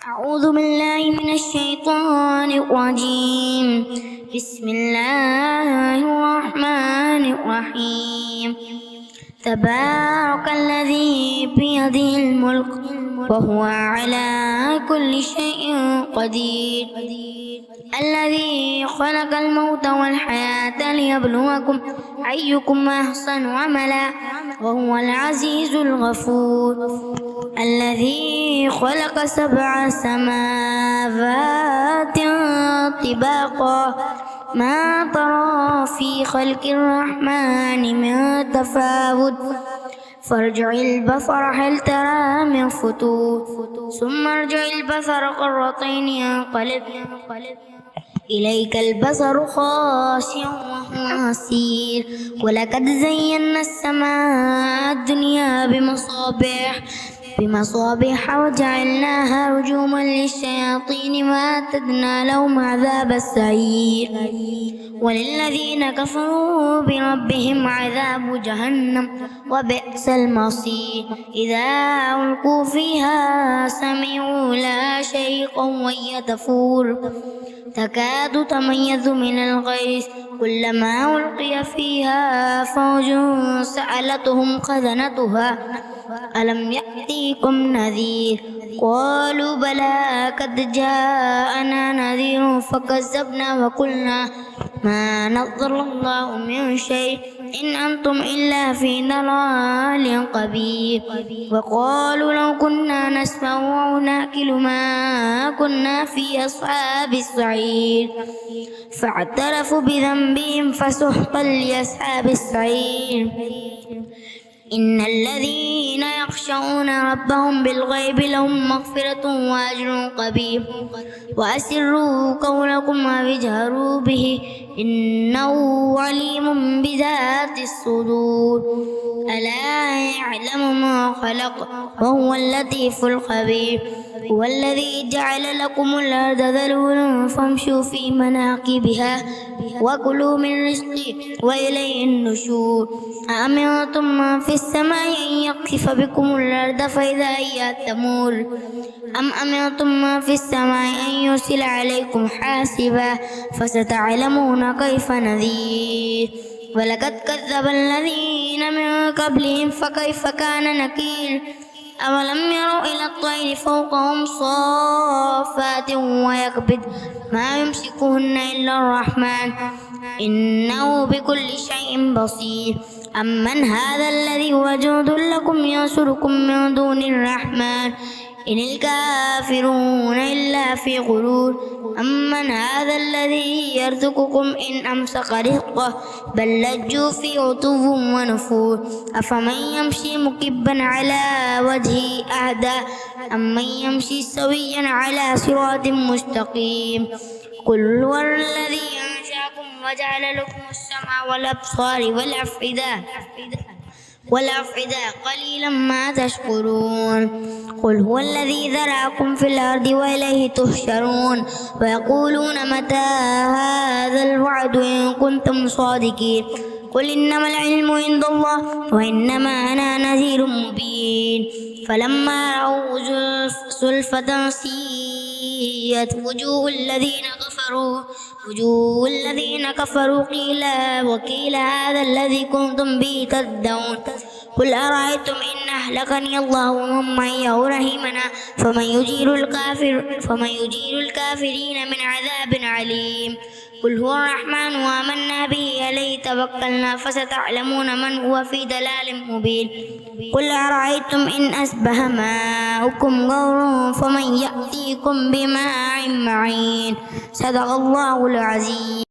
أعوذ بالله من الشيطان الرجيم. بسم الله الرحمن الرحيم. تبارك الذي بيده الملك وهو على كل شيء قدير. الذي خلق الموت والحياة ليبلوكم أيكم أحسن عملا وهو العزيز الغفور. الذي خلق 7 سماوات طباقا ما ترى في خلق الرحمن من تفاوت فارجع البصر هل ترى من فتور ثم ارجع البصر قرتين ينقلب إليك البصر خاشعا وهو حسير. ولقد زينا السماء الدنيا بمصابيح وجعلناها رجوما للشياطين وأعتدنا لهم عذاب السعير. وللذين كفروا بربهم عذاب جهنم وبئس المصير. إذا ألقوا فيها سمعوا لها شيئا وهي تفور تكاد تميز من الغيظ كلما ألقي فيها فوج سألتهم خزنتها ألم يأتيكم نذير قالوا بلى قد جاءنا نذير فكذبنا وقلنا ما نزل الله من شيء إن أنتم إلا في ضلال كبير. وقالوا لو كنا نسمع أو نأكل ما كنا في أصحاب السعير فاعترفوا بذنبهم فسحقا لأصحاب السعير. إن الذين يخشون ربهم بالغيب لهم مغفرة وأجر كبير. وأسروا قولكم واجهروا به إنه عليم بذات الصدور. ألا يعلم ما خلق وهو اللطيف الخبير. هو الذي جعل لكم الأرض ذلولا فامشوا في مناكبها وكلوا من رزقه وإليه النشور. أأمنتم من في السماء أن يخسف بكم الأرض فإذا هي تمور أم أمنتم من في السماء أن يرسل عليكم حاسبا فستعلمون كيف نذير. ولقد كذب الذين من قبلهم فكيف كان نكير. أولم يروا إلى الطير فوقهم صافات ويقبض ما يمسكهن إلا الرحمن إنه بكل شيء بصير. أمن هذا الذي هو جند لكم ينصركم من دون الرحمن إن الكافرون إلا في غرور. أمن هذا الذي يرزقكم إن أمسك رزقه بل لجوا في عتو ونفور. أفمن يمشي مكبا على وجهه أهدى أمن يمشي سويا على صراط مستقيم. قل هو الذي أنشأكم وجعل لكم السمع والأبصار والأفئدة قليلا ما تشكرون. قل هو الذي ذرأكم في الأرض وإليه تحشرون. ويقولون متى هذا الوعد إن كنتم صادقين. قل إنما العلم عند الله وإنما أنا نذير مبين. فلما رأوا زلفة سيئت وجوه الذين كفروا وقيل هذا الذي كنتم به تدعون. قل أرأيتم إن أهلكني الله ومن معي أو رحمنا فمن يجير الكافرين من عذاب عليم. قل هو الرحمن وآمنا به عليه توكلنا فستعلمون من هو في ضلال مبين. قل أرأيتم إن أصبح ماؤكم غورا فمن يأتيكم بماء معين. صدق الله العظيم.